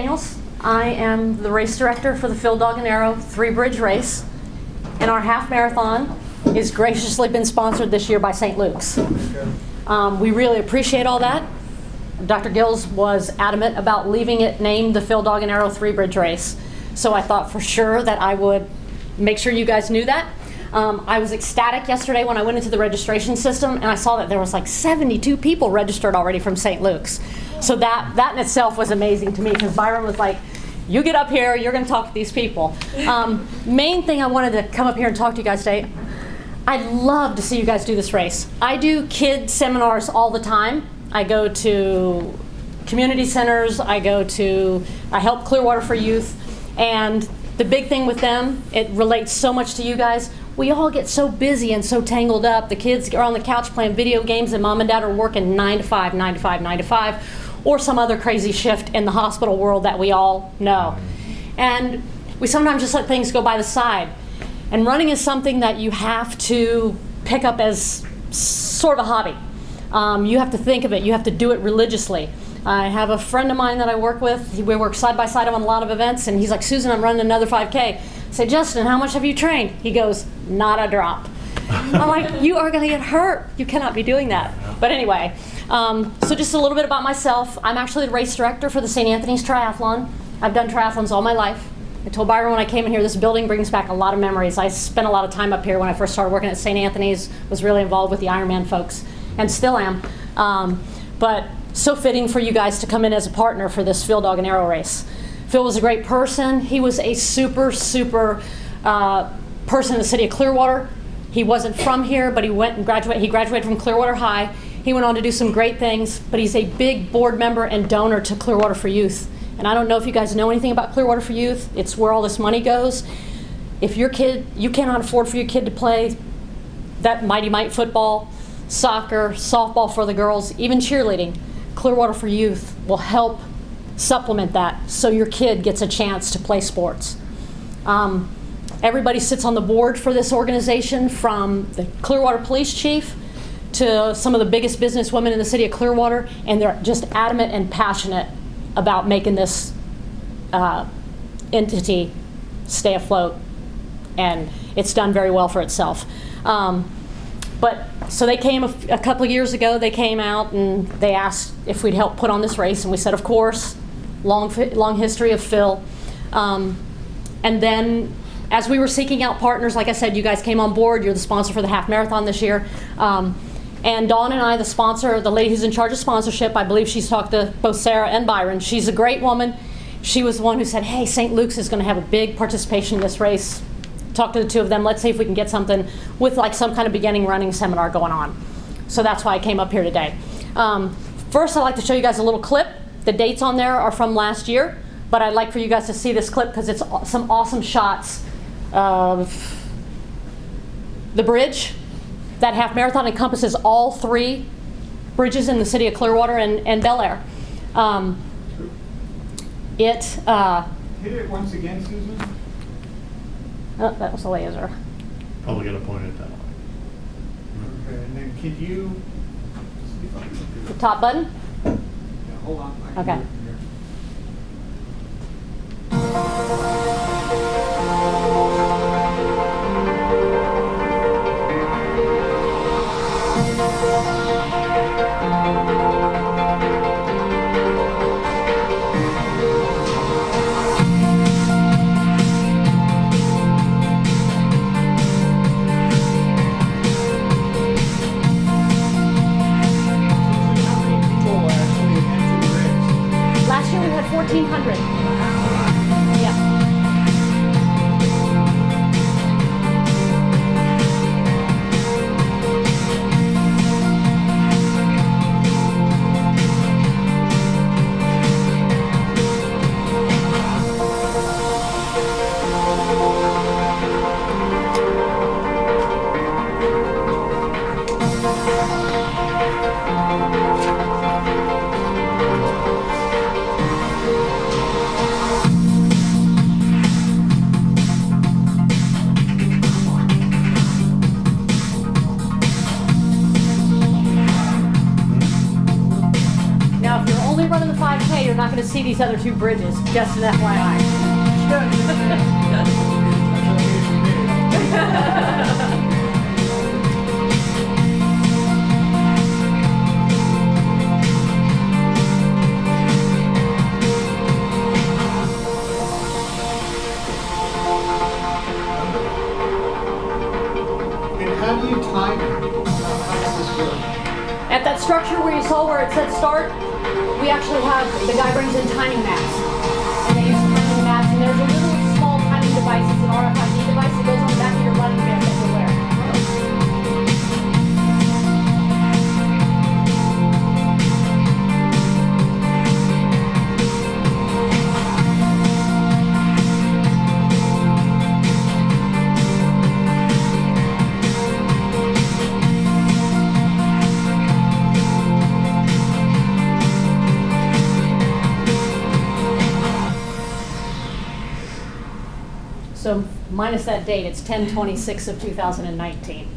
Daniels. I am the race director for the Phil Dog and Arrow 3-Bridge race, and our half marathon is graciously been sponsored this year by St. Luke's. We really appreciate all that. Dr. Gills was adamant about leaving it named the Phil Dog and Arrow 3-Bridge race, so I thought for sure that I would make sure you guys knew that. I was ecstatic yesterday when I went into the registration system and I saw that there was like 72 people registered already from St. Luke's. So that in itself was amazing to me, because Byron was like, you get up here, you're going to talk to these people. Main thing I wanted to come up here and talk to you guys today, I'd love to see you guys do this race. I do kid seminars all the time. I go to community centers, I help Clearwater for Youth, and the big thing with them, it relates so much to you guys. We all get so busy and so tangled up. The kids are on the couch playing video games and mom and dad are working 9 to 5, 9 to 5, 9 to 5, or some other crazy shift in the hospital world that we all know. And we sometimes just let things go by the side. And running is something that you have to pick up as sort of a hobby. You have to think of it. You have to do it religiously. I have a friend of mine that I work with. We work side by side on a lot of events, and he's like, Susan, I'm running another 5K. I say, Justin, how much have you trained? He goes, not a drop. I'm like, you are going to get hurt. You cannot be doing that. But anyway, so just a little bit about myself. I'm actually the race director for the St. Anthony's Triathlon. I've done triathlons all my life. I told Byron when I came in here, this building brings back a lot of memories. I spent a lot of time up here when I first started working at St. Anthony's, was really involved with the Ironman folks, and still am. But so fitting for you guys to come in as a partner for this Phil Dog and Arrow race. Phil was a great person. He was a super person in the city of Clearwater. He wasn't from here, but he went and graduated. He graduated from Clearwater High. He went on to do some great things, but he's a big board member and donor to Clearwater for Youth. And I don't know if you guys know anything about Clearwater for Youth. It's where all this money goes. If your kid, you cannot afford for your kid to play that Mighty Mite football, soccer, softball for the girls, even cheerleading, Clearwater for Youth will help supplement that so your kid gets a chance to play sports. Everybody sits on the board for this organization, from the Clearwater police chief to some of the biggest business women in the city of Clearwater, and they're just adamant and passionate about making this entity stay afloat, and it's done very well for itself. So they came a couple of years ago, they came out and they asked if we'd help put on this race, and we said, of course. Long history of Phil. And then as we were seeking out partners, like I said, you guys came on board. You're the sponsor for the half marathon this year. And Dawn and I, the sponsor, the lady who's in charge of sponsorship, I believe she's talked to both Sarah and Byron. She's a great woman. She was the one who said, hey, St. Luke's is going to have a big participation in this race. Talk to the two of them. Let's see if we can get something with like some kind of beginning running seminar going on. So that's why I came up here today. First, I'd like to show you guys a little clip. The dates on there are from last year, but I'd like for you guys to see this clip because it's some awesome shots of the bridge. That half marathon encompasses all 3 bridges in the city of Clearwater and Bel Air. Hit it once again, Susan. Oh, that was a laser. Probably going to point it that way. Okay, and then could you see if I can do The it? top button? Yeah, hold on. I can Okay. do it from here. How many people actually entered the race? Last year we had 1,400. Yeah. running the 5K, you're not going to see these other two bridges, just an FYI. And how do you time it? How does this work? At that structure where you saw where it said start, we actually have, the guy brings in timing maps. And they use timing maps, and there's a little small timing device, it's an RFID device that goes on the back of your running band that you wear. So minus that date, it's 10/26 of 2019.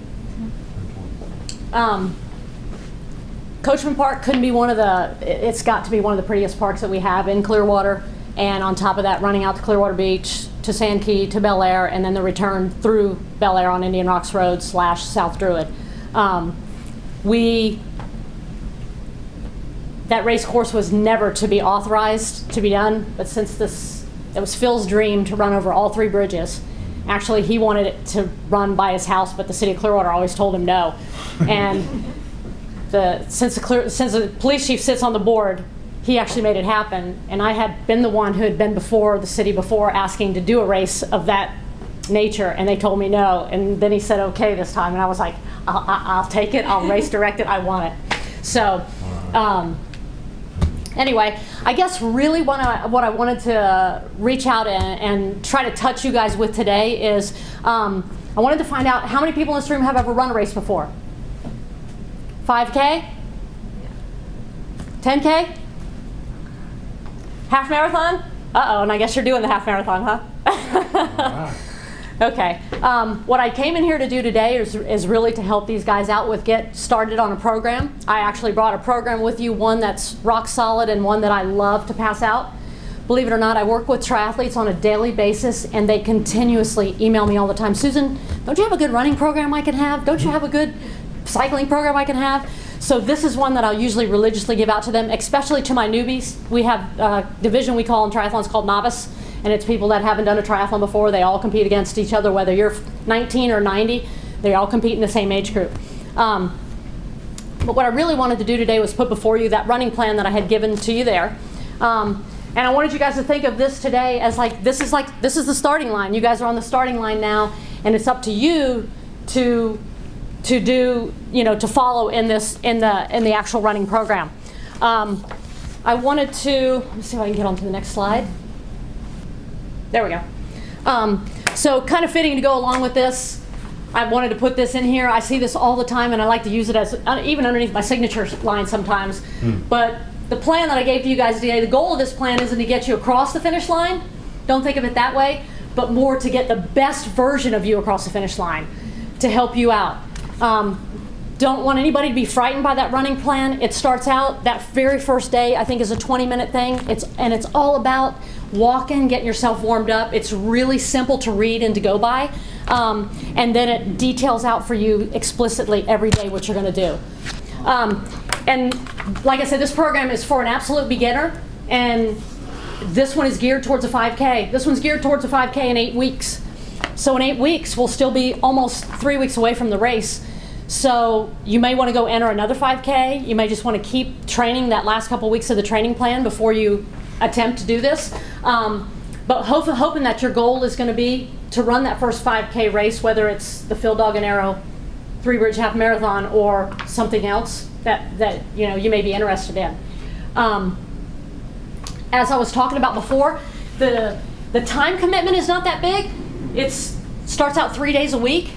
Coachman Park couldn't be one of the, it's got to be one of the prettiest parks that we have in Clearwater. And on top of that, running out to Clearwater Beach, to Sand Key, to Bel Air, and then the return through Bel Air on Indian Rocks Road / South Druid. That race course was never to be authorized to be done, but since this, it was Phil's dream to run over all three bridges. Actually, he wanted it to run by his house, but the city of Clearwater always told him no. And since the police chief sits on the board, he actually made it happen. And I had been the one who had been before the city before asking to do a race of that nature, and they told me no. And then he said okay this time, and I was like, I'll take it, I'll race direct it, I want it. So. Anyway, I guess really what I wanted to reach out and try to touch you guys with today is I wanted to find out how many people in this room have ever run a race before? 5K? 10K? Half marathon? Uh-oh, and I guess you're doing the half marathon, huh? Okay. What I came in here to do today is really to help these guys out with get started on a program. I actually brought a program with you, one that's rock solid and one that I love to pass out. Believe it or not, I work with triathletes on a daily basis, and they continuously email me all the time. Susan, don't you have a good running program I can have? Don't you have a good cycling program I can have? So this is one that I'll usually religiously give out to them, especially to my newbies. We have a division we call in triathlons called novice. And it's people that haven't done a triathlon before. They all compete against each other, whether you're 19 or 90. They all compete in the same age group. But what I really wanted to do today was put before you that running plan that I had given to you there. And I wanted you guys to think of this today as this is the starting line. You guys are on the starting line now, and it's up to you to do, to follow in the actual running program. I wanted to, let me see if I can get on to the next slide. There we go. So kind of fitting to go along with this, I wanted to put this in here. I see this all the time, and I like to use it as even underneath my signature line sometimes. But the plan that I gave to you guys today, the goal of this plan isn't to get you across the finish line. Don't think of it that way, but more to get the best version of you across the finish line to help you out. Don't want anybody to be frightened by that running plan. It starts out, that very first day, I think, is a 20-minute thing. It's all about walking, getting yourself warmed up. It's really simple to read and to go by. And then it details out for you explicitly every day what you're going to do. And like I said, this program is for an absolute beginner. And this one is geared towards a 5K. This one's geared towards a 5K in 8 weeks. So in 8 weeks, we'll still be almost 3 weeks away from the race. So you may want to go enter another 5K. You may just want to keep training that last couple weeks of the training plan before you attempt to do this. But hoping that your goal is going to be to run that first 5K race, whether it's the Phil Dog and Arrow Three Bridge Half Marathon or something else that you may be interested in. As I was talking about before, the time commitment is not that big. It starts out 3 days a week.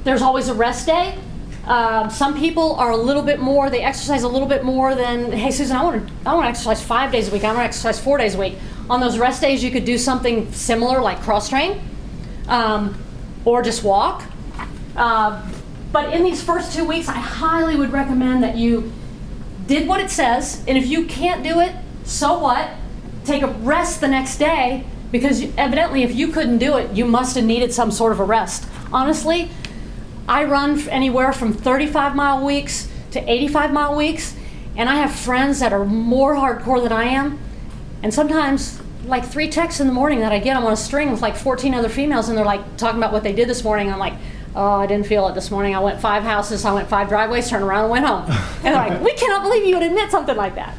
There's always a rest day. Some people are a little bit more, they exercise a little bit more than, hey Susan, I want to exercise 5 days a week, I want to exercise 4 days a week. On those rest days you could do something similar like cross train, or just walk. But in these first 2 weeks, I highly would recommend that you did what it says, and if you can't do it, so what? Take a rest the next day, because evidently if you couldn't do it, you must have needed some sort of a rest. Honestly, I run anywhere from 35-mile weeks to 85-mile weeks, and I have friends that are more hardcore than I am, and sometimes like 3 texts in the morning that I get, I'm on a string with like 14 other females, and they're like talking about what they did this morning. I'm like, oh, I didn't feel it this morning. I went 5 houses, I went 5 driveways, turned around and went home. And they're like, we cannot believe you would admit something like that.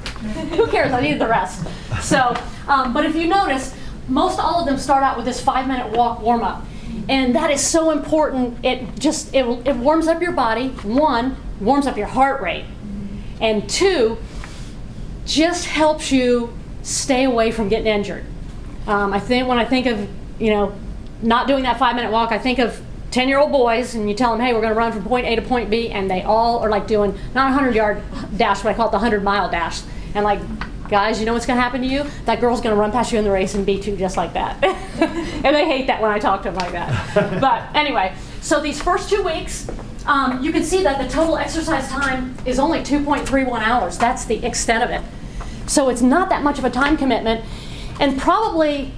Who cares? I needed the rest. So, but if you notice, most all of them start out with this 5-minute walk warm-up. And that is so important. It warms up your body. 1, warms up your heart rate. And 2, just helps you stay away from getting injured. I think when I think of, not doing that 5-minute walk, I think of 10-year-old boys, and you tell them, hey, we're going to run from point A to point B, and they all are like doing, not a 100-yard dash, but I call it the 100-mile dash. And like, guys, you know what's going to happen to you? That girl's going to run past you in the race and beat you just like that. And they hate that when I talk to them like that. But anyway, so these first 2 weeks, you can see that the total exercise time is only 2.31 hours. That's the extent of it. So it's not that much of a time commitment. And probably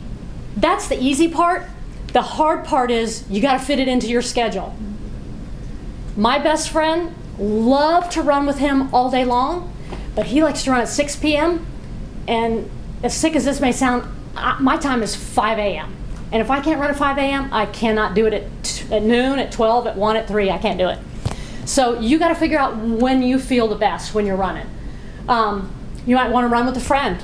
that's the easy part. The hard part is you got to fit it into your schedule. My best friend loved to run with him all day long, but he likes to run at 6 p.m. And as sick as this may sound, my time is 5 a.m. And if I can't run at 5 a.m., I cannot do it at noon, at 12, at 1, at 3. I can't do it. So you got to figure out when you feel the best when you're running. You might want to run with a friend.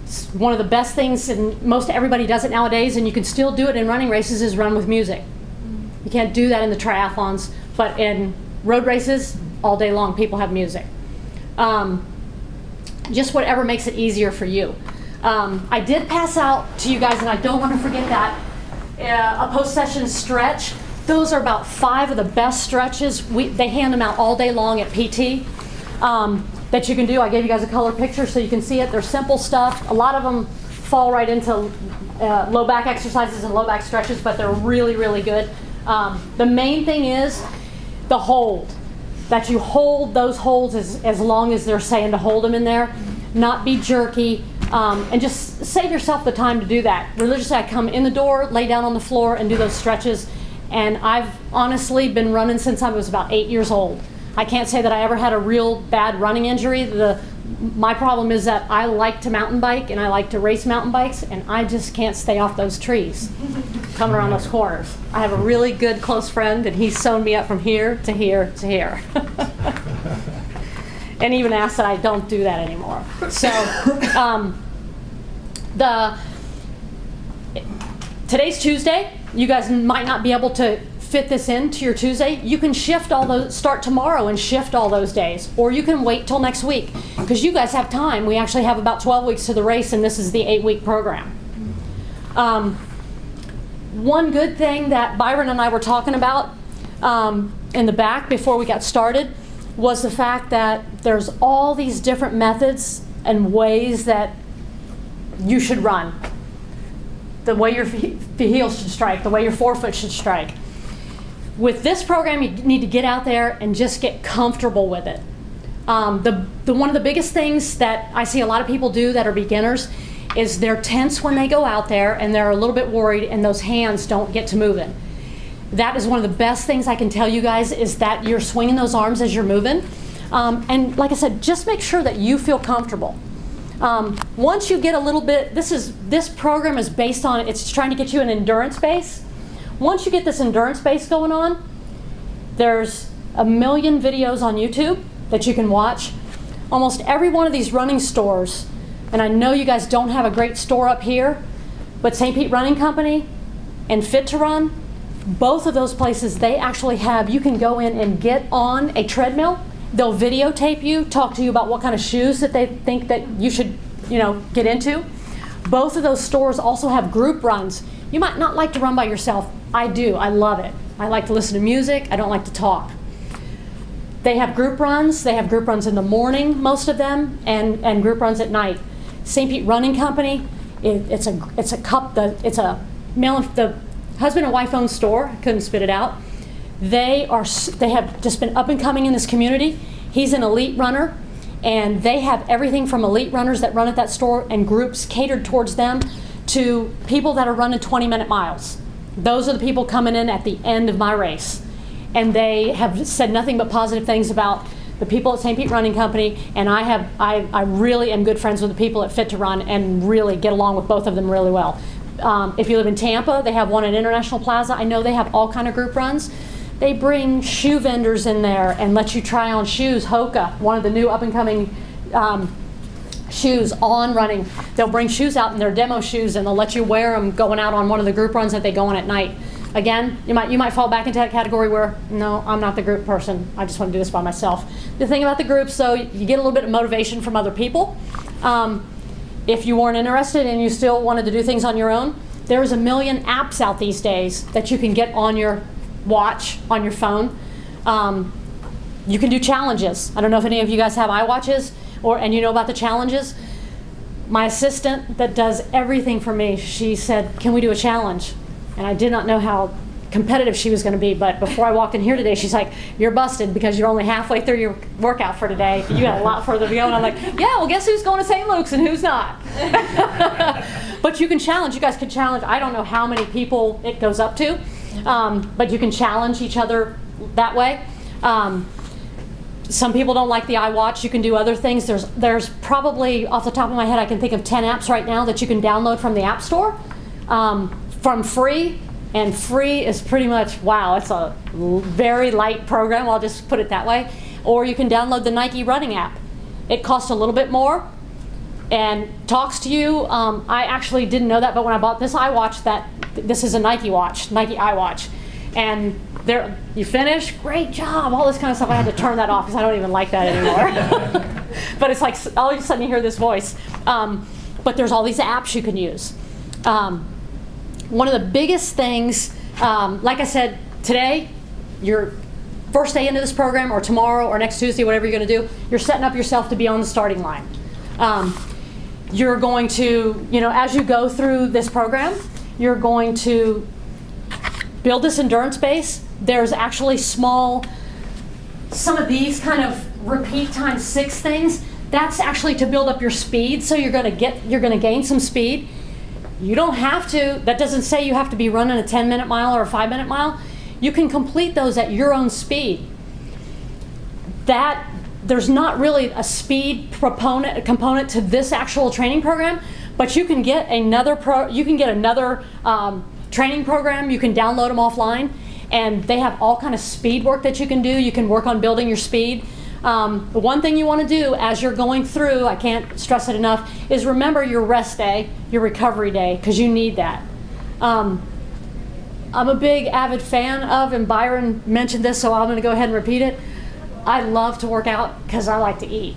It's one of the best things, and most everybody does it nowadays, and you can still do it in running races, is run with music. You can't do that in the triathlons, but in road races, all day long, people have music. Just whatever makes it easier for you. I did pass out to you guys, and I don't want to forget that, a post-session stretch. Those are about 5 of the best stretches. They hand them out all day long at PT. That you can do. I gave you guys a color picture so you can see it. They're simple stuff. A lot of them fall right into low back exercises and low back stretches, but they're really, really good. The main thing is the hold. That you hold those holds as long as they're saying to hold them in there. Not be jerky, and just save yourself the time to do that. Religiously, I come in the door, lay down on the floor, and do those stretches. And I've honestly been running since I was about 8 years old. I can't say that I ever had a real bad running injury. My problem is that I like to mountain bike and I like to race mountain bikes, and I just can't stay off those trees coming around those corners. I have a really good close friend, and he's sewn me up from here to here to here. And even asked that I don't do that anymore. So today's Tuesday. You guys might not be able to fit this into your Tuesday. You can start tomorrow and shift all those days, or you can wait till next week, because you guys have time. We actually have about 12 weeks to the race, and this is the 8-week program. One good thing that Byron and I were talking about in the back before we got started was the fact that there's all these different methods and ways that you should run. The way your heel should strike, the way your forefoot should strike. With this program, you need to get out there and just get comfortable with it. One of the biggest things that I see a lot of people do that are beginners is they're tense when they go out there, and they're a little bit worried, and those hands don't get to moving. That is one of the best things I can tell you guys, is that you're swinging those arms as you're moving. And like I said, just make sure that you feel comfortable. Once you get a little bit, this program is based on, it's trying to get you an endurance base. Once you get this endurance base going on, there's a million videos on YouTube that you can watch. Almost every one of these running stores, and I know you guys don't have a great store up here, but St. Pete Running Company and Fit to Run, both of those places, they actually have, you can go in and get on a treadmill. They'll videotape you, talk to you about what kind of shoes that they think that you should, get into. Both of those stores also have group runs. You might not like to run by yourself. I do. I love it. I like to listen to music. I don't like to talk. They have group runs. They have group runs in the morning, most of them, and group runs at night. St. Pete Running Company, it's a male, the husband and wife owned store. I couldn't spit it out. They have just been up and coming in this community. He's an elite runner, And they have everything from elite runners that run at that store and groups catered towards them to people that are running 20-minute miles. Those are the people coming in at the end of my race. And they have said nothing but positive things about the people at St. Pete Running Company, and I really am good friends with the people at Fit to Run and really get along with both of them really well. If you live in Tampa, they have one at International Plaza. I know they have all kind of group runs. They bring shoe vendors in there and let you try on shoes. Hoka, one of the new up-and-coming shoes on running. They'll bring shoes out in their demo shoes and they'll let you wear them going out on one of the group runs that they go on at night. Again, you might fall back into that category where, no, I'm not the group person. I just want to do this by myself. The thing about the groups, though, you get a little bit of motivation from other people. If you weren't interested and you still wanted to do things on your own, there's a million apps out these days that you can get on your watch, on your phone. You can do challenges. I don't know if any of you guys have iWatches and you know about the challenges. My assistant that does everything for me, she said, can we do a challenge? And I did not know how competitive she was going to be, but before I walked in here today, she's like, you're busted because you're only halfway through your workout for today. You got a lot further to go. And I'm like, yeah, well, guess who's going to St. Luke's and who's not? But you can challenge. You guys can challenge. I don't know how many people it goes up to, but you can challenge each other that way. Some people don't like the iWatch. You can do other things. There's probably, off the top of my head, I can think of 10 apps right now that you can download from the App Store. From free, and free is pretty much, wow, it's a very light program, I'll just put it that way. Or you can download the Nike running app. It costs a little bit more and talks to you. I actually didn't know that, but when I bought this iWatch, this is a Nike watch, Nike iWatch. And there, you finish, great job, all this kind of stuff. I had to turn that off because I don't even like that anymore. But it's like all of a sudden you hear this voice. But there's all these apps you can use. One of the biggest things, like I said, today, your first day into this program, or tomorrow, or next Tuesday, whatever you're going to do, you're setting up yourself to be on the starting line. You're going to, as you go through this program, you're going to build this endurance base. There's actually some of these kind of repeat times 6 things. That's actually to build up your speed, so you're going to gain some speed. You don't have to, that doesn't say you have to be running a 10-minute mile or a 5-minute mile. You can complete those at your own speed. There's not really a speed component to this actual training program, but you can get another training program. You can download them offline, and they have all kind of speed work that you can do. You can work on building your speed. The one thing you want to do as you're going through, I can't stress it enough, is remember your rest day, your recovery day, because you need that. I'm a big avid fan of, and Byron mentioned this, so I'm going to go ahead and repeat it. I love to work out because I like to eat.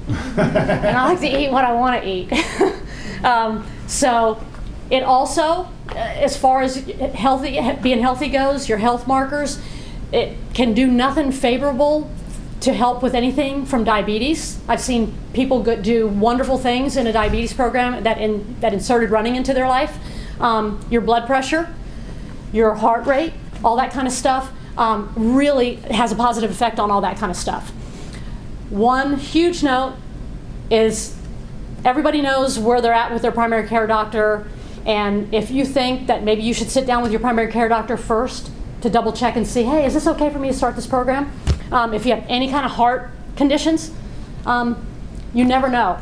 And I like to eat what I want to eat. So it also, as far as being healthy goes, your health markers, it can do nothing favorable to help with anything from diabetes. I've seen people do wonderful things in a diabetes program that inserted running into their life. Your blood pressure, your heart rate, all that kind of stuff really has a positive effect on all that kind of stuff. One huge note is everybody knows where they're at with their primary care doctor, and if you think that maybe you should sit down with your primary care doctor first to double check and see, hey, is this okay for me to start this program? If you have any kind of heart conditions, you never know.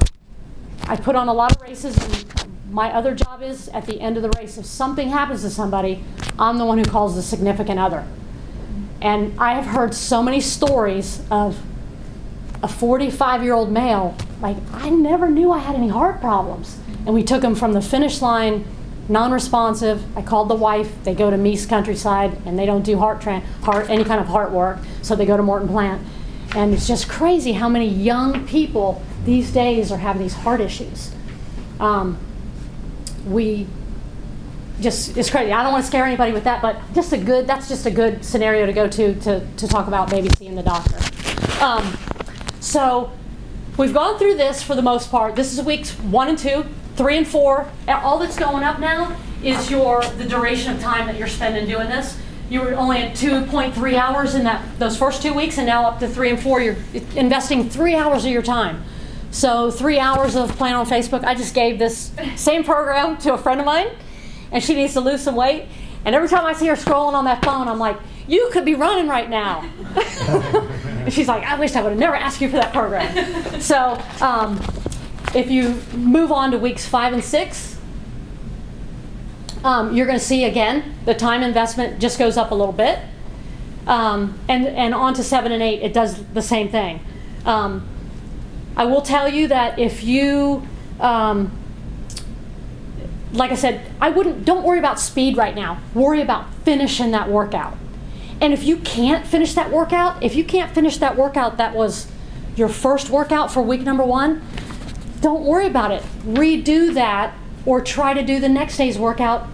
I put on a lot of races, and my other job is at the end of the race, if something happens to somebody, I'm the one who calls the significant other. And I have heard so many stories of a 45-year-old male, like, I never knew I had any heart problems. And we took him from the finish line, non-responsive. I called the wife. They go to Meese Countryside, and they don't do any kind of heart work, so they go to Morton Plant. And it's just crazy how many young people these days are having these heart issues. It's crazy. I don't want to scare anybody with that, but that's just a good scenario to go to talk about maybe seeing the doctor. So we've gone through this for the most part. This is weeks 1 and 2, 3 and 4. All that's going up now is the duration of time that you're spending doing this. You were only at 2.3 hours in those first 2 weeks, and now up to 3 and 4. You're investing 3 hours of your time. So 3 hours of playing on Facebook. I just gave this same program to a friend of mine, and she needs to lose some weight. And every time I see her scrolling on that phone, I'm like, you could be running right now. And she's like, I wish I would have never asked you for that program. So if you move on to weeks 5 and 6, you're going to see, again, the time investment just goes up a little bit. And on to 7 and 8, it does the same thing. I will tell you that if you, like I said, don't worry about speed right now. Worry about finishing that workout. And if you can't finish that workout, that was your first workout for week number 1, don't worry about it. Redo that, or try to do the next day's workout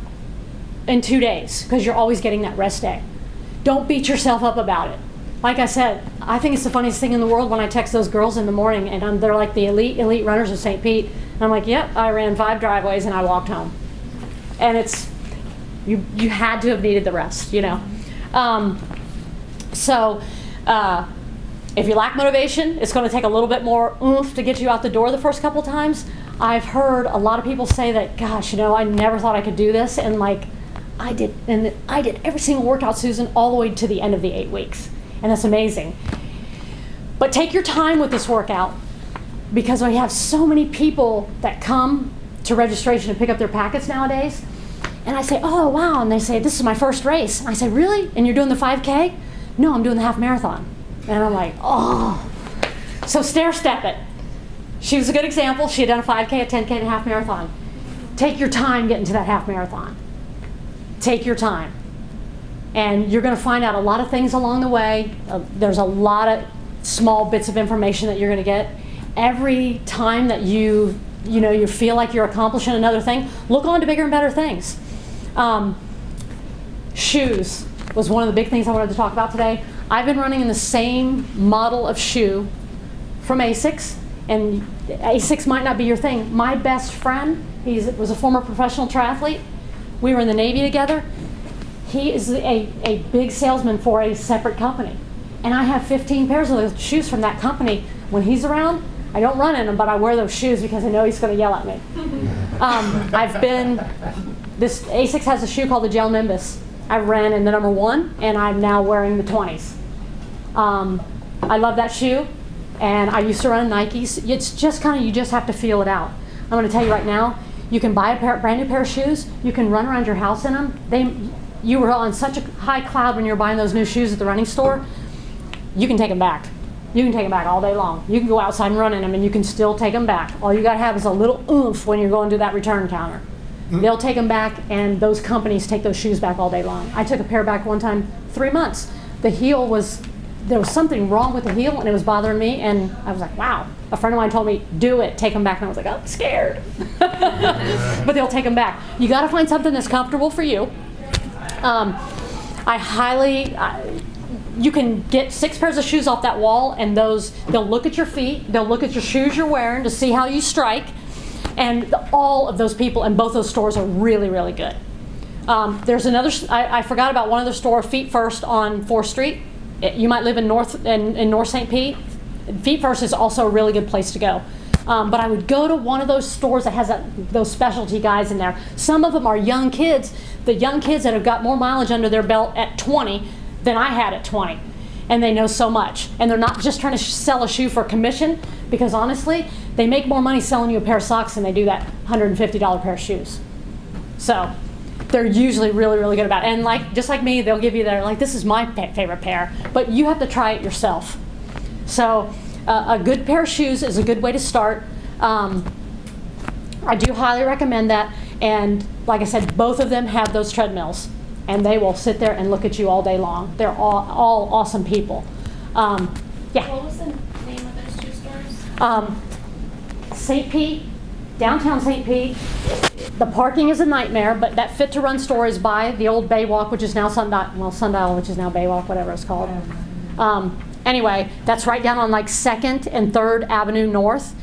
in 2 days, because you're always getting that rest day. Don't beat yourself up about it. Like I said, I think it's the funniest thing in the world when I text those girls in the morning and they're like the elite runners of St. Pete. And I'm like, yep, I ran 5 driveways and I walked home. And it's, you had to have needed the rest, you know. If you lack motivation, it's going to take a little bit more oomph to get you out the door the first couple times. I've heard a lot of people say that, gosh, you know, I never thought I could do this, and like I did every single workout, Susan, all the way to the end of the 8 weeks, and that's amazing. But take your time with this workout, because we have so many people that come to registration to pick up their packets nowadays, and I say, oh wow, and they say, this is my first race. And I say, really? And you're doing the 5K? No, I'm doing the half marathon. And I'm like, oh. So stair step it. She was a good example. She had done a 5K, a 10K, and a half marathon. Take your time getting to that half marathon. Take your time. And you're going to find out a lot of things along the way. There's a lot of small bits of information that you're going to get. Every time that you feel like you're accomplishing another thing, look on to bigger and better things. Shoes was one of the big things I wanted to talk about today. I've been running in the same model of shoe from ASICS, and ASICS might not be your thing. My best friend, he was a former professional triathlete. We were in the Navy together. He is a big salesman for a separate company. And I have 15 pairs of those shoes from that company. When he's around, I don't run in them, but I wear those shoes because I know he's going to yell at me. ASICS has a shoe called the Gel Nimbus. I ran in the number 1, and I'm now wearing the 20s. I love that shoe, and I used to run Nikes. It's just you just have to feel it out. I'm going to tell you right now, you can buy a brand new pair of shoes. You can run around your house in them. You were on such a high cloud when you were buying those new shoes at the running store. You can take them back. You can take them back all day long. You can go outside and run in them, and you can still take them back. All you got to have is a little oomph when you're going to that return counter. They'll take them back, and those companies take those shoes back all day long. I took a pair back one time, 3 months. There was something wrong with the heel, and it was bothering me, and I was like, wow. A friend of mine told me, do it, take them back, and I was like, I'm scared. But they'll take them back. You got to find something that's comfortable for you. You can get 6 pairs of shoes off that wall, and they'll look at your feet, they'll look at your shoes you're wearing to see how you strike, and all of those people in both those stores are really, really good. There's another, I forgot about one other store, Feet First on 4th Street. You might live in North St. Pete. Feet First is also a really good place to go. But I would go to one of those stores that has those specialty guys in there. Some of them are young kids, the young kids that have got more mileage under their belt at 20 than I had at 20. And they know so much. And they're not just trying to sell a shoe for commission, because honestly, they make more money selling you a pair of socks than they do that $150 pair of shoes. So they're usually really, really good about it. And just like me, they'll give you this is my favorite pair, but you have to try it yourself. So a good pair of shoes is a good way to start. I do highly recommend that. And like I said, both of them have those treadmills, and they will sit there and look at you all day long. They're all awesome people. Yeah. What was the name of those 2 stores? St. Pete, downtown St. Pete. The parking is a nightmare, but that Fit to Run store is by the old Baywalk, which is now Sundial, which is now Baywalk, whatever it's called. Anyway, that's right down on 2nd and 3rd Avenue North.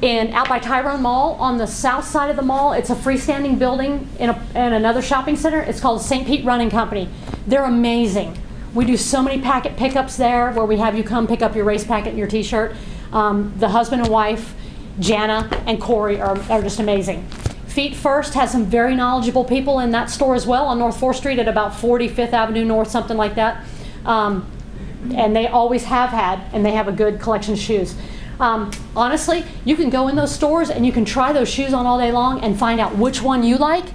And out by Tyrone Mall, on the south side of the mall, it's a freestanding building in another shopping center. It's called St. Pete Running Company. They're amazing. We do so many packet pickups there where we have you come pick up your race packet and your t-shirt. The husband and wife, Jana and Corey, are just amazing. Feet First has some very knowledgeable people in that store as well on North 4th Street at about 45th Avenue North, something like that. And they always have had, and they have a good collection of shoes. Honestly, you can go in those stores and you can try those shoes on all day long and find out which one you like.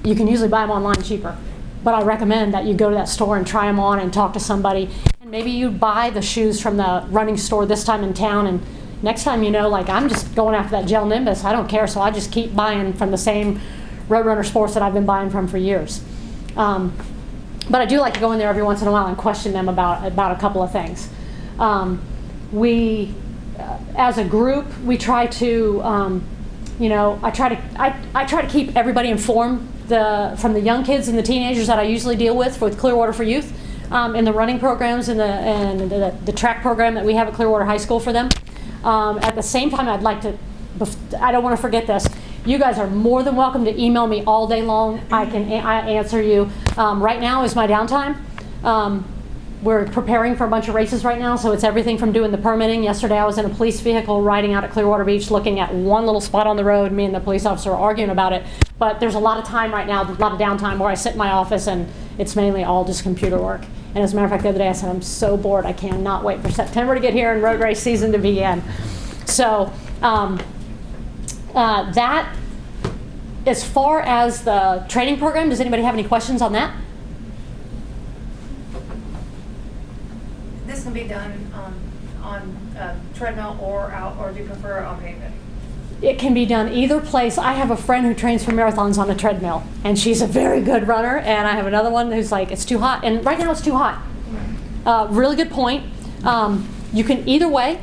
You can usually buy them online cheaper. But I recommend that you go to that store and try them on and talk to somebody. And maybe you buy the shoes from the running store this time in town, and next time, you know, like, I'm just going after that gel Nimbus. I don't care, so I just keep buying from the same Roadrunner Sports that I've been buying from for years. But I do like to go in there every once in a while and question them about a couple of things. As a group, we try to, you know, I try to keep everybody informed. From the young kids and the teenagers that I usually deal with Clearwater for Youth, in the running programs and the track program that we have at Clearwater High School for them. At the same time, I'd like to, I don't want to forget this. You guys are more than welcome to email me all day long. I answer you. Right now is my downtime. We're preparing for a bunch of races right now, so it's everything from doing the permitting. Yesterday I was in a police vehicle riding out at Clearwater Beach looking at one little spot on the road. Me and the police officer are arguing about it. But there's a lot of time right now, a lot of downtime where I sit in my office and it's mainly all just computer work. And as a matter of fact, the other day I said, I'm so bored, I cannot wait for September to get here and road race season to begin. So that, as far as the training program, does anybody have any questions on that? This can be done on treadmill or do you prefer on pavement? It can be done either place. I have a friend who trains for marathons on a treadmill, and she's a very good runner. And I have another one who's like, it's too hot. And right now it's too hot. Really good point. You can either way.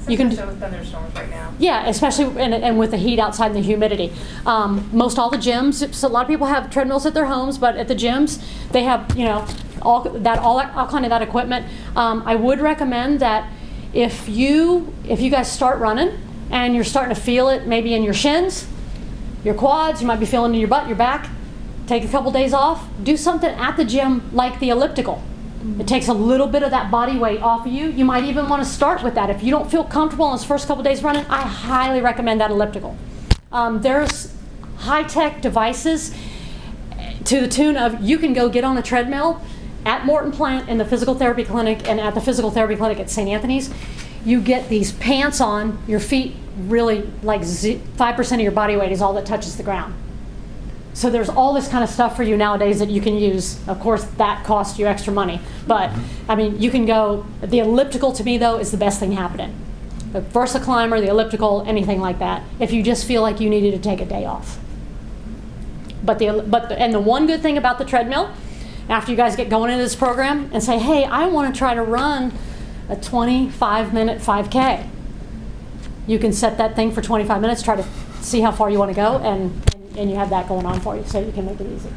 You can. With thunderstorms right now. Yeah, especially and with the heat outside and the humidity. Most all the gyms. So a lot of people have treadmills at their homes, but at the gyms they have, you know, all kind of that equipment. I would recommend that if you guys start running and you're starting to feel it maybe in your shins, your quads, you might be feeling it in your butt, your back, take a couple days off, do something at the gym like the elliptical. It takes a little bit of that body weight off of you. You might even want to start with that. If you don't feel comfortable in those first couple days running, I highly recommend that elliptical. There's high-tech devices to the tune of you can go get on a treadmill at Morton Plant in the physical therapy clinic and at the physical therapy clinic at St. Anthony's. You get these pants on, your feet really like 5% of your body weight is all that touches the ground. So there's all this kind of stuff for you nowadays that you can use. Of course, that costs you extra money. But, I mean, you can go, the elliptical to me, though, is the best thing happening. The Versa Climber, the elliptical, anything like that, if you just feel like you needed to take a day off. And the one good thing about the treadmill, after you guys get going into this program and say, hey, I want to try to run a 25-minute 5K. You can set that thing for 25 minutes, try to see how far you want to go, and you have that going on for you, so you can make it easy.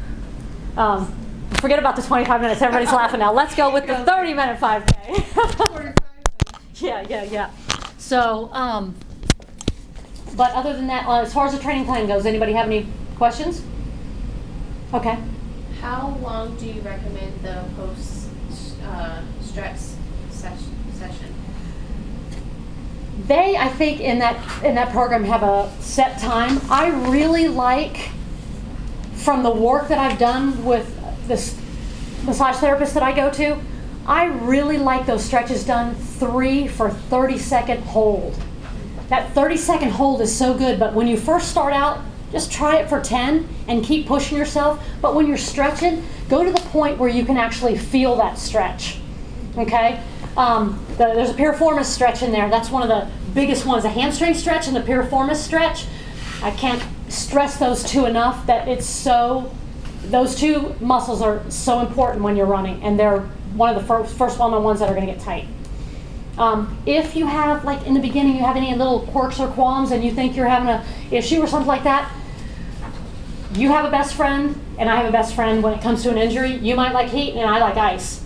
Forget about the 25 minutes. Everybody's laughing now. Let's go with the 30-minute 5K. Yeah. So, but other than that, as far as the training plan goes, anybody have any questions? Okay. How long do you recommend the post stretch session? They, I think, in that program have a set time. I really like, from the work that I've done with this massage therapist that I go to, I really like those stretches done 3 for 30-second hold. That 30-second hold is so good, but when you first start out, just try it for 10 and keep pushing yourself. But when you're stretching, go to the point where you can actually feel that stretch. Okay? There's a piriformis stretch in there. That's one of the biggest ones, a hamstring stretch and the piriformis stretch. I can't stress those two enough, that those two muscles are so important when you're running, and they're one of the first well-known ones that are going to get tight. If you have, like in the beginning, you have any little quirks or qualms and you think you're having an issue or something like that, you have a best friend and I have a best friend when it comes to an injury. You might like heat and I like ice.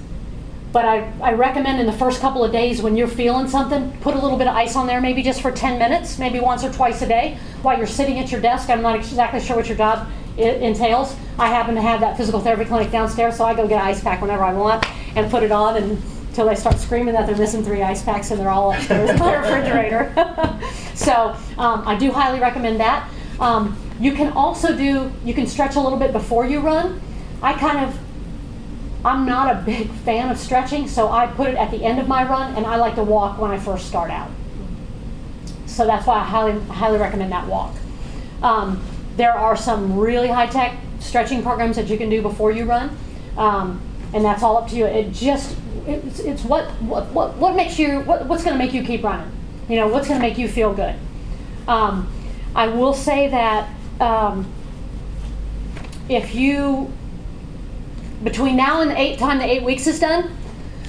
But I recommend in the first couple of days when you're feeling something, put a little bit of ice on there, maybe just for 10 minutes, maybe once or twice a day while you're sitting at your desk. I'm not exactly sure what your job entails. I happen to have that physical therapy clinic downstairs, so I go get an ice pack whenever I want and put it on until they start screaming that they're missing 3 ice packs and they're all upstairs in my refrigerator. So I do highly recommend that. You can also you can stretch a little bit before you run. I'm not a big fan of stretching, so I put it at the end of my run, and I like to walk when I first start out. So that's why I highly recommend that walk. There are some really high-tech stretching programs that you can do before you run, and that's all up to you. It's what makes you, what's going to make you keep running. You know, what's going to make you feel good. I will say that if you, between now and the time the 8 weeks is done,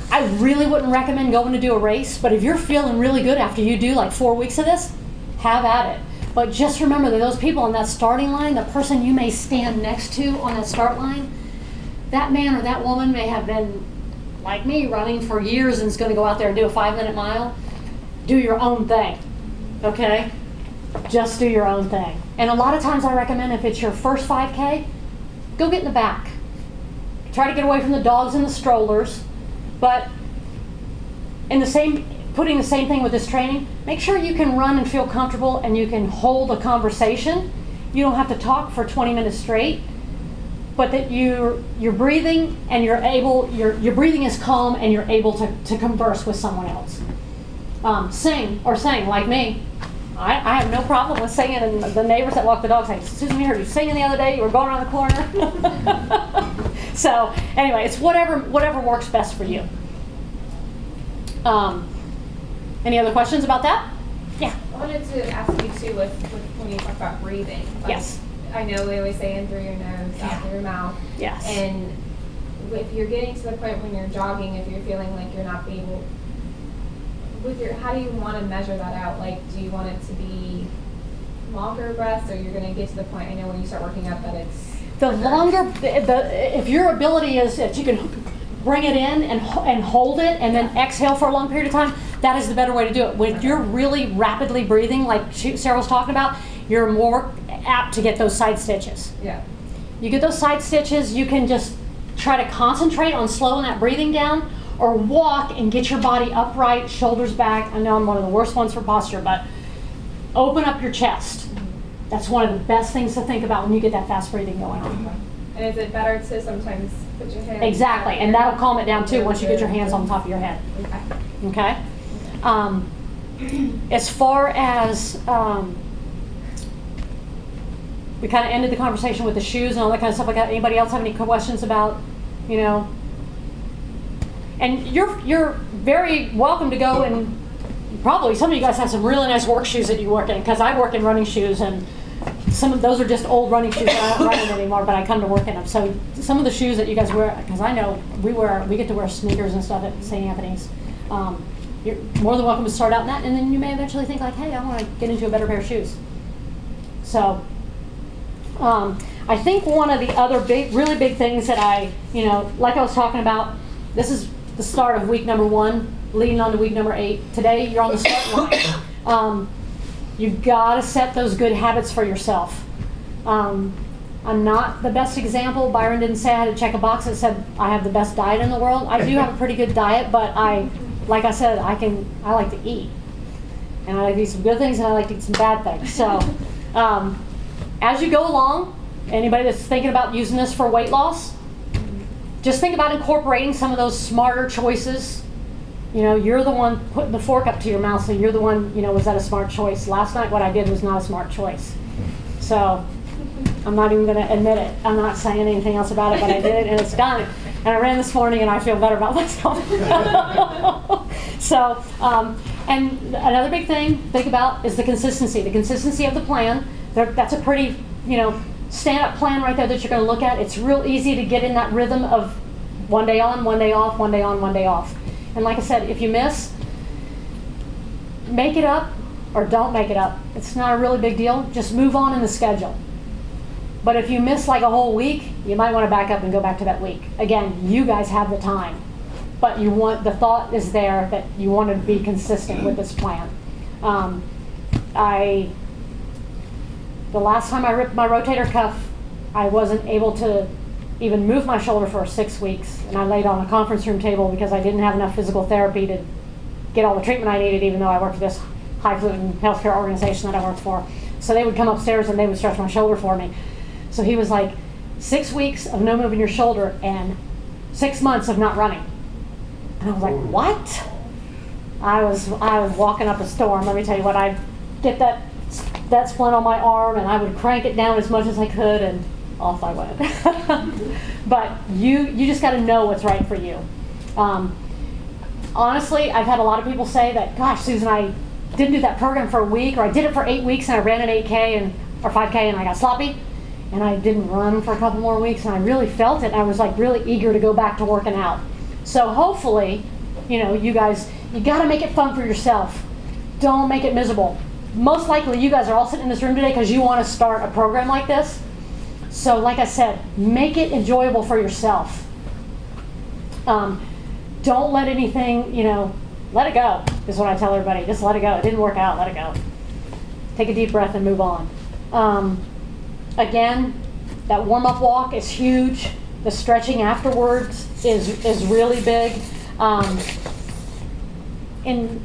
I really wouldn't recommend going to do a race, but if you're feeling really good after you do like 4 weeks of this, have at it. But just remember that those people on that starting line, the person you may stand next to on that start line, that man or that woman may have been, like me, running for years and is going to go out there and do a 5-minute mile. Do your own thing, okay? Just do your own thing. And a lot of times I recommend if it's your first 5K, go get in the back. Try to get away from the dogs and the strollers, but putting the same thing with this training, make sure you can run and feel comfortable and you can hold a conversation. You don't have to talk for 20 minutes straight, but that you're breathing and your breathing is calm and you're able to converse with someone else. Sing like me. I have no problem with singing, and the neighbors that walk the dogs say, Susan, we heard you singing the other day, you were going around the corner. So anyway, it's whatever works best for you. Any other questions about that? Yeah. I wanted to ask you too, when you talk about breathing. Like, Yes. I know we always say in through your nose, out through your mouth. Yes. And if you're getting to the point when you're jogging, if you're feeling like you're not being, how do you want to measure that out? Like, do you want it to be longer breaths, or you're going to get to the point, I know when you start working up, that it's The longer, if your ability is that you can bring it in and hold it and then exhale for a long period of time, that is the better way to do it. When you're really rapidly breathing, like Sarah was talking about, you're more apt to get those side stitches. Yeah. You get those side stitches, you can just try to concentrate on slowing that breathing down, or walk and get your body upright, shoulders back. I know I'm one of the worst ones for posture, but open up your chest. That's one of the best things to think about when you get that fast breathing going on. And is it better to sometimes put your hands? Exactly, and that'll calm it down too once you get your hands on top of your head. Okay. Okay? As far as, we kind of ended the conversation with the shoes and all that kind of stuff like that. Anybody else have any questions about, you know? And you're very welcome to go, and probably some of you guys have some really nice work shoes that you work in, because I work in running shoes, and some of those are just old running shoes that I don't run in anymore, but I come to work in them. So some of the shoes that you guys wear, because I know we get to wear sneakers and stuff at St. Anthony's. You're more than welcome to start out in that, and then you may eventually think like, hey, I want to get into a better pair of shoes. So I think one of the other really big things that like I was talking about, this is the start of week number 1, leading on to week number 8. Today, you're on the start line. You've got to set those good habits for yourself. I'm not the best example. Byron didn't say I had to check a box that said I have the best diet in the world. I do have a pretty good diet, but like I said, I like to eat. And I like to eat some good things, and I like to eat some bad things. So as you go along, anybody that's thinking about using this for weight loss, just think about incorporating some of those smarter choices. You know, you're the one putting the fork up to your mouth, so you're the one, was that a smart choice? Last night what I did was not a smart choice. So I'm not even going to admit it. I'm not saying anything else about it, but I did it and it's done. And I ran this morning and I feel better about myself. So, and another big thing, think about is the consistency of the plan. That's a pretty, stand-up plan right there that you're going to look at. It's real easy to get in that rhythm of one day on, one day off, one day on, one day off. And like I said, if you miss, make it up or don't make it up. It's not a really big deal. Just move on in the schedule. But if you miss like a whole week, you might want to back up and go back to that week. Again, you guys have the time. but the thought is there that you want to be consistent with this plan. The last time I ripped my rotator cuff, I wasn't able to even move my shoulder for 6 weeks, and I laid on a conference room table because I didn't have enough physical therapy to get all the treatment I needed, even though I worked for this highfalutin healthcare organization that I worked for. So they would come upstairs and they would stretch my shoulder for me. So he was like, 6 weeks of no moving your shoulder and 6 months of not running. And I was like, what? I was walking up a storm. Let me tell you what, I'd get that splint on my arm and I would crank it down as much as I could and off I went. But you just got to know what's right for you. Honestly, I've had a lot of people say that, gosh, Susan, I didn't do that program for a week, or I did it for 8 weeks and I ran an 8K or 5K and I got sloppy and I didn't run for a couple more weeks and I really felt it and I was like really eager to go back to working out. So hopefully, you guys, you got to make it fun for yourself. Don't make it miserable. Most likely you guys are all sitting in this room today because you want to start a program like this. So like I said, make it enjoyable for yourself. Don't let anything, let it go, is what I tell everybody. Just let it go. It didn't work out, let it go. Take a deep breath and move on. Again, that warm-up walk is huge. The stretching afterwards is really big. In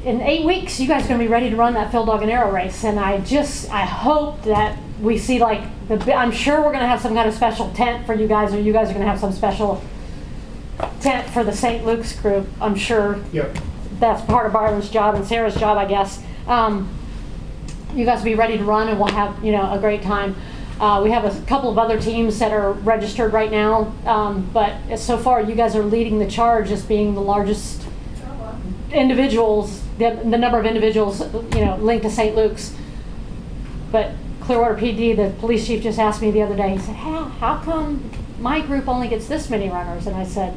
8 weeks, you guys are going to be ready to run that Phil Dog and Arrow race, and I hope that we see I'm sure we're going to have some kind of special tent for you guys, or you guys are going to have some special tent for the St. Luke's group. I'm sure. Yep. That's part of Byron's job and Sarah's job, I guess. You guys will be ready to run, and we'll have a great time. We have a couple of other teams that are registered right now, but so far you guys are leading the charge as being the largest individuals, the number of individuals, linked to St. Luke's. But Clearwater PD, the police chief, just asked me the other day, he said, how come my group only gets this many runners? And I said,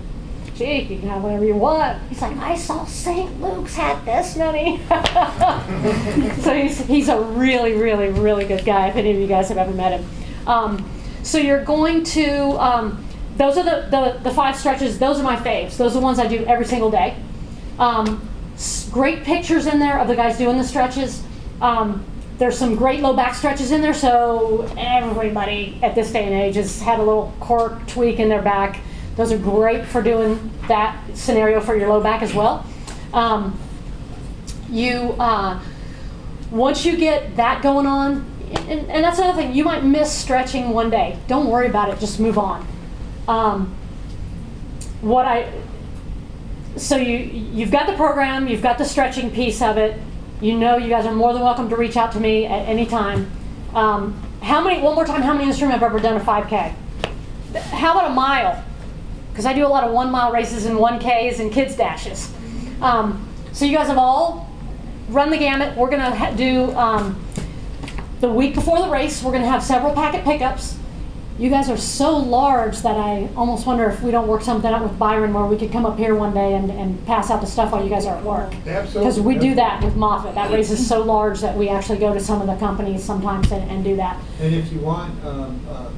gee, you can have whatever you want. He's like, I saw St. Luke's had this many. So he's a really, really, really good guy, if any of you guys have ever met him. So you're going to, those are the 5 stretches. Those are my faves. Those are the ones I do every single day. Great pictures in there of the guys doing the stretches. There's some great low back stretches in there, so everybody at this day and age has had a little core tweak in their back. Those are great for doing that scenario for your low back as well. Once you get that going on, and that's another thing, you might miss stretching one day. Don't worry about it, just move on. So you've got the program, you've got the stretching piece of it. You guys are more than welcome to reach out to me at any time. One more time, how many in this room have ever done a 5K? How about a mile? Because I do a lot of 1 mile races and 1Ks and kids dashes. So you guys have all run the gamut. We're gonna do, the week before the race, we're gonna have several packet pickups. You guys are so large that I almost wonder if we don't work something out with Byron where we could come up here one day and pass out the stuff while you guys are at work. Absolutely. Because we do that with Moffitt. That race is so large that we actually go to some of the companies sometimes and do that. And if you want,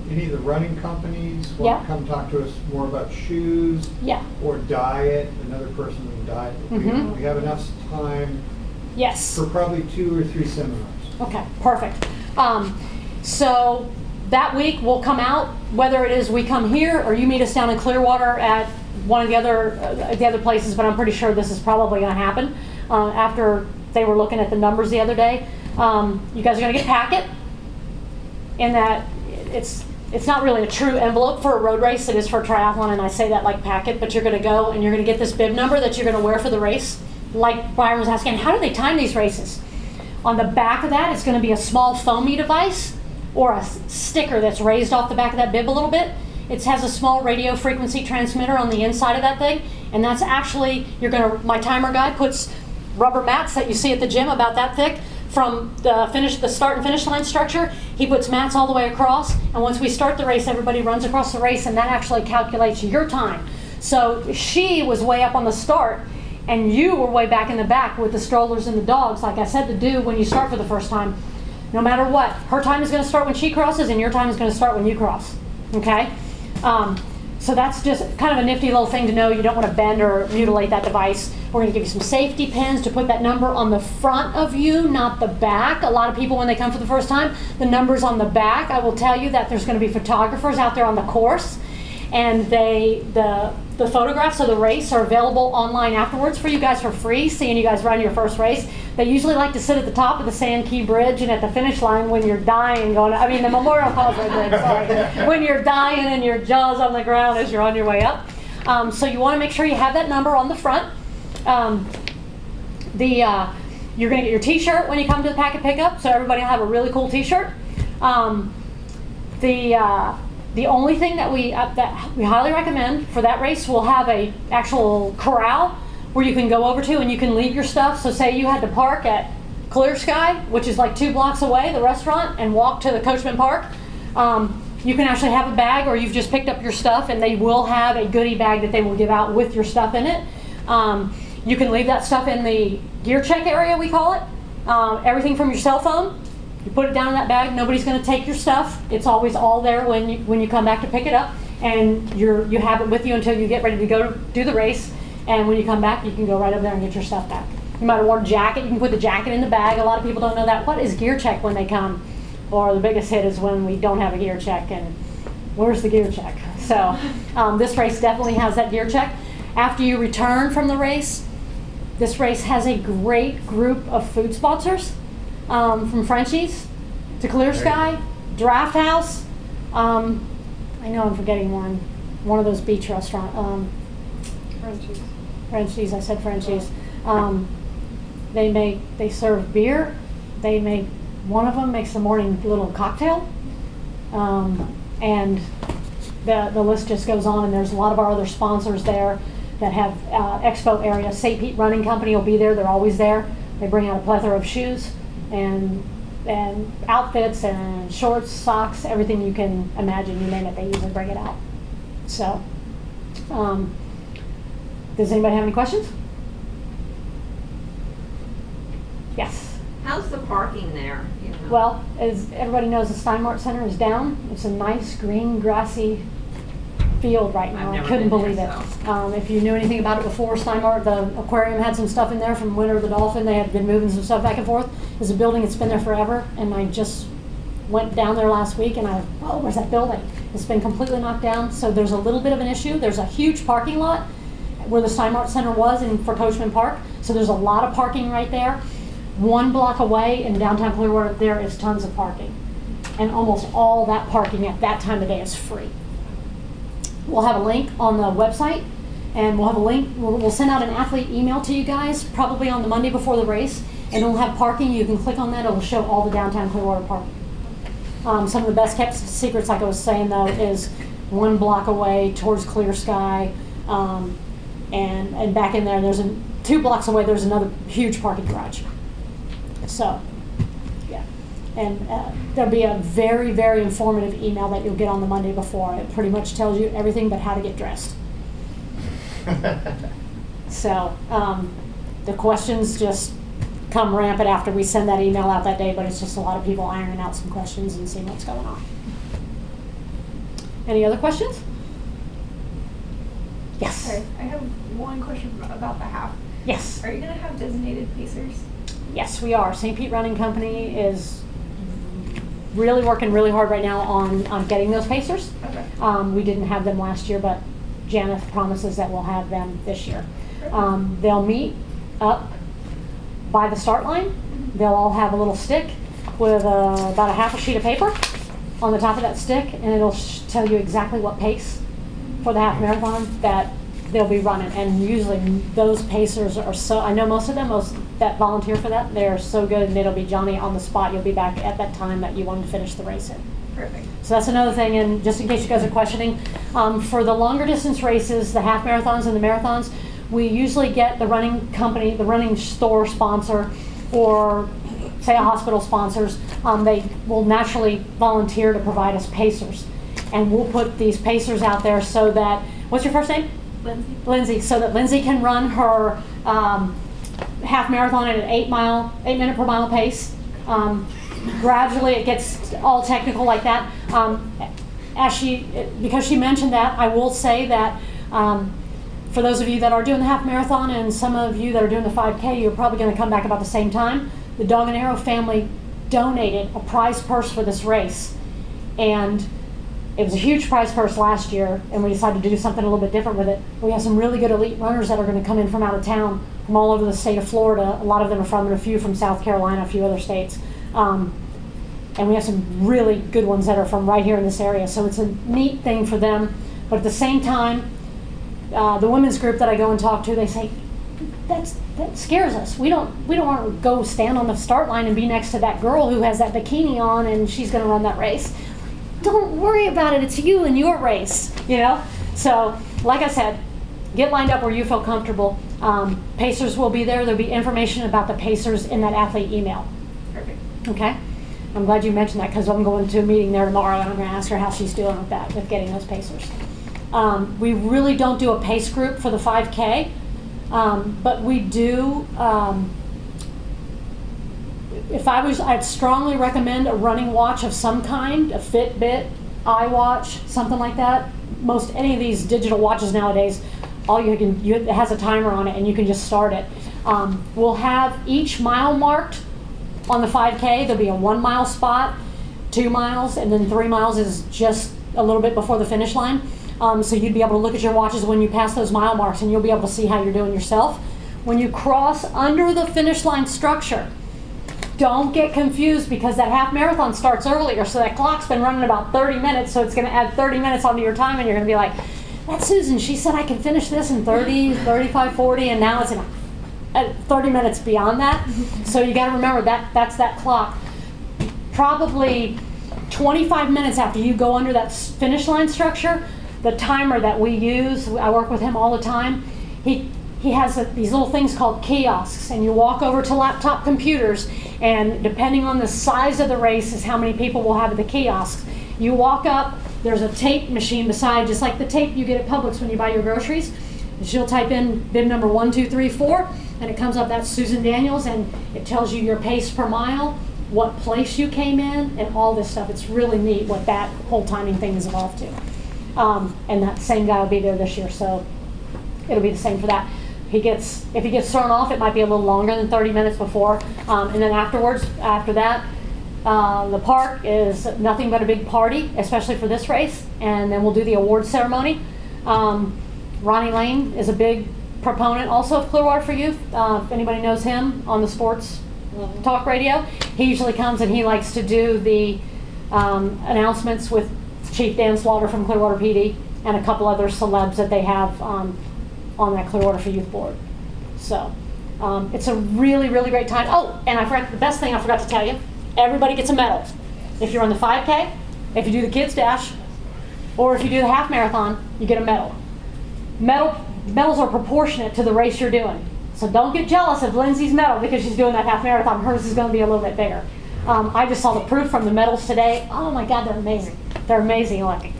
any of the running companies want to come talk to us more about shoes or diet, another person with diet, we have enough time for probably 2 or 3 seminars. Okay, perfect. So that week we'll come out, whether it is we come here or you meet us down in Clearwater at one of the other places, but I'm pretty sure this is probably going to happen after they were looking at the numbers the other day. You guys are going to get packet, in that it's not really a true envelope for a road race. It is for a triathlon, and I say that like packet, but you're going to go and you're going to get this bib number that you're going to wear for the race. Like Byron was asking, how do they time these races? On the back of that is going to be a small foamy device or a sticker that's raised off the back of that bib a little bit. It has a small radio frequency transmitter on the inside of that thing, and that's actually, my timer guy puts rubber mats that you see at the gym about that thick from the start and finish line structure. He puts mats all the way across, and once we start the race, everybody runs across the race, and that actually calculates your time. So she was way up on the start, and you were way back in the back with the strollers and the dogs, like I said to do when you start for the first time. No matter what, her time is going to start when she crosses, and your time is going to start when you cross. Okay? So that's just kind of a nifty little thing to know. You don't want to bend or mutilate that device. We're going to give you some safety pins to put that number on the front of you, not the back. A lot of people, when they come for the first time, the number's on the back. I will tell you that there's going to be photographers out there on the course, and the photographs of the race are available online afterwards for you guys for free, seeing you guys run your first race. They usually like to sit at the top of the Sand Key Bridge and at the finish line when you're dying the Memorial Causeway Bridge, sorry, when you're dying and your jaw's on the ground as you're on your way up. So you want to make sure you have that number on the front. You're going to get your t-shirt when you come to the packet pickup, so everybody will have a really cool t-shirt. The only thing that we highly recommend for that race, we'll have a actual corral where you can go over to and you can leave your stuff. So say you had to park at Clear Sky, which is like 2 blocks away, the restaurant, and walk to the Coachman Park. You can actually have a bag, or you've just picked up your stuff, and they will have a goodie bag that they will give out with your stuff in it. You can leave that stuff in the gear check area, we call it. Everything from your cell phone, you put it down in that bag. Nobody's going to take your stuff. It's always all there when you come back to pick it up, and you have it with you until you get ready to go do the race. And when you come back, you can go right over there and get your stuff back. You might have worn a jacket. You can put the jacket in the bag. A lot of people don't know that. What is gear check when they come? Or the biggest hit is when we don't have a gear check, and where's the gear check? So this race definitely has that gear check. After you return from the race, this race has a great group of food sponsors, from Frenchie's to Clear Sky, Draft House. I know I'm forgetting one of those beach restaurants. Frenchie's, I said Frenchie's. They serve beer. One of them makes the morning little cocktail. And the list just goes on, and there's a lot of our other sponsors there that have expo area. St. Pete Running Company will be there. They're always there. They bring out a plethora of shoes and outfits and shorts, socks, everything you can imagine. You name it, they usually bring it out. So, does anybody have any questions? Yes. How's the parking there? You know? Well, as everybody knows, the Steinmart Center is down. It's a nice green grassy field right now. I've I never couldn't been believe there, it. If you knew anything about it before, Steinmart, the aquarium had some stuff in there from Winter of the Dolphin. They had been moving some stuff back and forth. It's a building that's been there forever, and I just went down there last week and where's that building? It's been completely knocked down, so there's a little bit of an issue. There's a huge parking lot where the Steinmart Center was for Coachman Park, so there's a lot of parking right there. 1 block away in downtown Clearwater, there is tons of parking. And almost all that parking at that time of day is free. We'll have a link on the website, and we'll have a link. We'll send out an athlete email to you guys probably on the Monday before the race, and it'll have parking. You can click on that. It'll show all the downtown Clearwater parking. Some of the best kept secrets, like I was saying though, is 1 block away towards Clear Sky, and back in there, 2 blocks away, there's another huge parking garage. So, yeah. And there'll be a very, very informative email that you'll get on the Monday before. It pretty much tells you everything but how to get dressed. So, the questions just come rampant after we send that email out that day, but it's just a lot of people ironing out some questions and seeing what's going on. Any other questions? Yes. Sorry, I have one question about the half. Yes. Are you going to have designated pacers? Yes, we are. St. Pete Running Company is really working really hard right now on getting those pacers. Okay. We didn't have them last year, but Janet promises that we'll have them this year. They'll meet up by the start line. They'll all have a little stick with about a half a sheet of paper on the top of that stick, and it'll tell you exactly what pace for the half marathon that they'll be running. And usually those pacers are so, I know most of them, that volunteer for that, they're so good, and it'll be Johnny on the spot. You'll be back at that time that you wanted to finish the race in. Perfect. So that's another thing, and just in case you guys are questioning, for the longer distance races, the half marathons and the marathons, we usually get the running company, the running store sponsor, or say a hospital sponsors, they will naturally volunteer to provide us pacers. And we'll put these pacers out there so that, what's your first name? Lindsay. Lindsay, so that Lindsay can run her half marathon at an 8 minute per mile pace. Gradually it gets all technical like that. because she mentioned that, I will say that for those of you that are doing the half marathon and some of you that are doing the 5K, you're probably going to come back about the same time. The Dog and Arrow family donated a prize purse for this race, and it was a huge prize purse last year, and we decided to do something a little bit different with it. We have some really good elite runners that are going to come in from out of town, from all over the state of Florida. A lot of them are from, and a few from South Carolina, a few other states. And we have some really good ones that are from right here in this area. So it's a neat thing for them. But at the same time, the women's group that I go and talk to, they say, that scares us. We don't want to go stand on the start line and be next to that girl who has that bikini on and she's going to run that race. Don't worry about it. It's you and your race, you know? So, like I said, get lined up where you feel comfortable. Pacers will be there. There'll be information about the Pacers in that athlete email. Perfect. Okay? I'm glad you mentioned that because I'm going to a meeting there tomorrow and I'm going to ask her how she's doing with that, with getting those Pacers. We really don't do a pace group for the 5K, but we do, I'd strongly recommend a running watch of some kind, a Fitbit, iWatch, something like that. Most any of these digital watches nowadays, it has a timer on it and you can just start it. We'll have each mile marked on the 5K. There'll be a 1 mile spot, 2 miles, and then 3 miles is just a little bit before the finish line. So you'd be able to look at your watches when you pass those mile marks and you'll be able to see how you're doing yourself. When you cross under the finish line structure, don't get confused because that half marathon starts earlier, so that clock's been running about 30 minutes, so it's going to add 30 minutes onto your time, and you're going to be like, that's Susan, she said I can finish this in 30, 35, 40, and now it's at 30 minutes beyond that. So you got to remember that's that clock. Probably 25 minutes after you go under that finish line structure, the timer that we use, I work with him all the time, he has these little things called kiosks, and you walk over to laptop computers, and depending on the size of the race is how many people will have at the kiosks. You walk up, there's a tape machine beside, just like the tape you get at Publix when you buy your groceries. She'll type in bib number 1, 2, 3, 4, and it comes up, that's Susan Daniels, and it tells you your pace per mile, what place you came in, and all this stuff. It's really neat what that whole timing thing has evolved to. And that same guy will be there this year, so it'll be the same for that. If he gets thrown off, it might be a little longer than 30 minutes before. And then after that, the park is nothing but a big party, especially for this race. And then we'll do the awards ceremony. Ronnie Lane is a big proponent also of Clearwater for Youth. If anybody knows him on the sports talk radio, he usually comes and he likes to do the announcements with Chief Dan Slaughter from Clearwater PD and a couple other celebs that they have on that Clearwater for Youth board. So it's a really, really great time. Oh, and the best thing I forgot to tell you, everybody gets a medal. If you're on the 5K, if you do the kids dash, or if you do the half marathon, you get a medal. Medals are proportionate to the race you're doing. So don't get jealous of Lindsay's medal because she's doing that half marathon. Hers is going to be a little bit bigger. I just saw the proof from the medals today. Oh my God, they're amazing. They're amazing looking.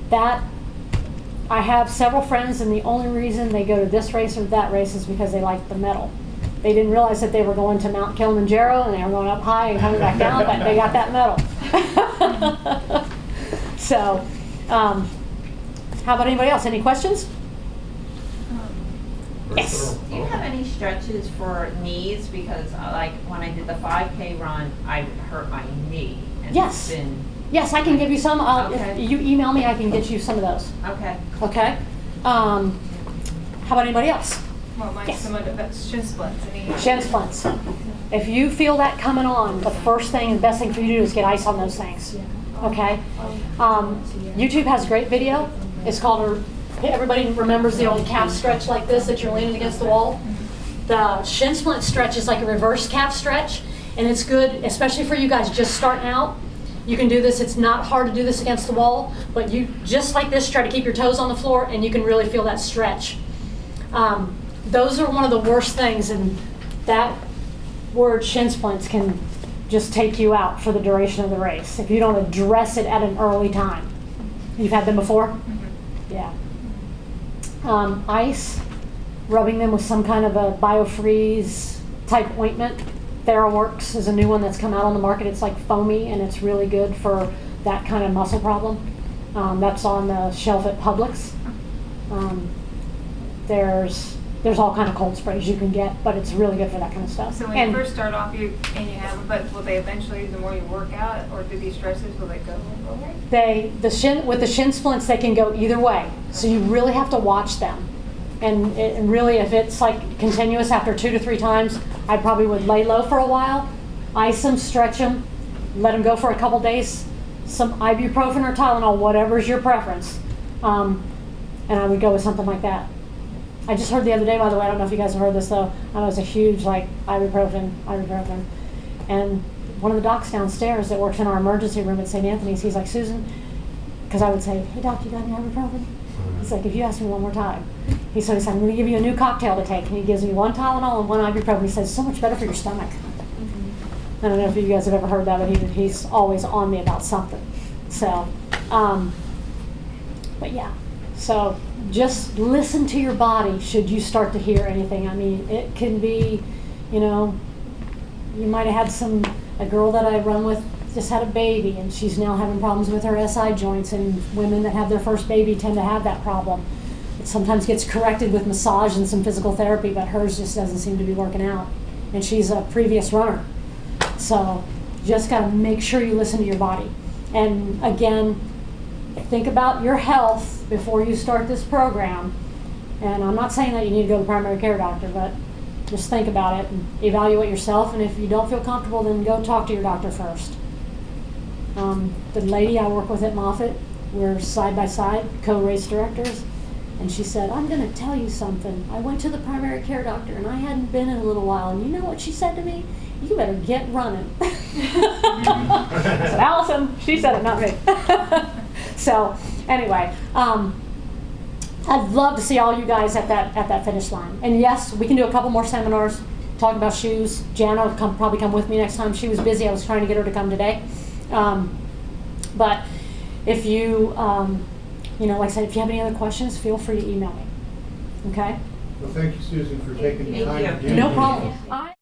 That I have several friends, and the only reason they go to this race or that race is because they like the medal. They didn't realize that they were going to Mount Kilimanjaro and they were going up high and coming back down, but they got that medal. So, how about anybody else? Any questions? Yes. Do you have any stretches for knees? Because like when I did the 5K run, I hurt my knee. And Yes. It's been, Yes, I can give you some. Okay. If you email me, I can get you some of those. okay. Okay? How about anybody else? Well, mine's Yes. some of that's shin splints. Shin splints. If you feel that coming on, the first thing and best thing for you to do is get ice on those things. Okay? YouTube has a great video. It's called, everybody remembers the old calf stretch like this that you're leaning against the wall? The shin splint stretch is like a reverse calf stretch, and it's good, especially for you guys just starting out. You can do this. It's not hard to do this against the wall, but you just like this, try to keep your toes on the floor, and you can really feel that stretch. Those are one of the worst things, and that word shin splints can just take you out for the duration of the race if you don't address it at an early time. You've had them before? Mm-hmm. Yeah. Ice, rubbing them with some kind of a biofreeze type ointment TheraWorks is a new one that's come out on the market. It's like foamy, and it's really good for that kind of muscle problem. That's on the shelf at Publix. There's all kind of cold sprays you can get, but it's really good for that kind of stuff. So when And you first start off, you have them, but will they eventually, the more you work out, or do these stresses, will they go away? with the shin splints, they can go either way. So you really have to watch them. And really, if it's like continuous after 2 to 3 times, I probably would lay low for a while, ice them, stretch them, let them go for a couple days, some ibuprofen or Tylenol, whatever's your preference. And I would go with something like that. I just heard the other day, by the way, I don't know if you guys have heard this though, I was a huge like ibuprofen. And one of the docs downstairs that works in our emergency room at St. Anthony's, he's like, Susan, because I would say, hey doc, you got any ibuprofen? He's like, if you ask me one more time. He said, I'm going to give you a new cocktail to take. And he gives me 1 Tylenol and 1 ibuprofen. He says, so much better for your stomach. I don't know if you guys have ever heard that, but he's always on me about something. So, but yeah. So just listen to your body should you start to hear anything. I mean, it can be, you know, you might have had a girl that I run with just had a baby and she's now having problems with her SI joints, and women that have their first baby tend to have that problem. It sometimes gets corrected with massage and some physical therapy, but hers just doesn't seem to be working out. And she's a previous runner. So just got to make sure you listen to your body. And again, think about your health before you start this program. And I'm not saying that you need to go to the primary care doctor, but just think about it and evaluate yourself. And if you don't feel comfortable, then go talk to your doctor first. The lady I work with at Moffitt, we're side by side, co-race directors, and she said, I'm going to tell you something. I went to the primary care doctor and I hadn't been in a little while, and you know what she said to me? You better get running. I said, Allison, she said it, not me. So anyway, I'd love to see all you guys at that finish line. And yes, we can do a couple more seminars, talk about shoes. Jana will probably come with me next time. She was busy. I was trying to get her to come today. But if you, like I said, if you have any other questions, feel free to email me. Okay? Well, thank you, Susan, for taking the time to do this. No problem.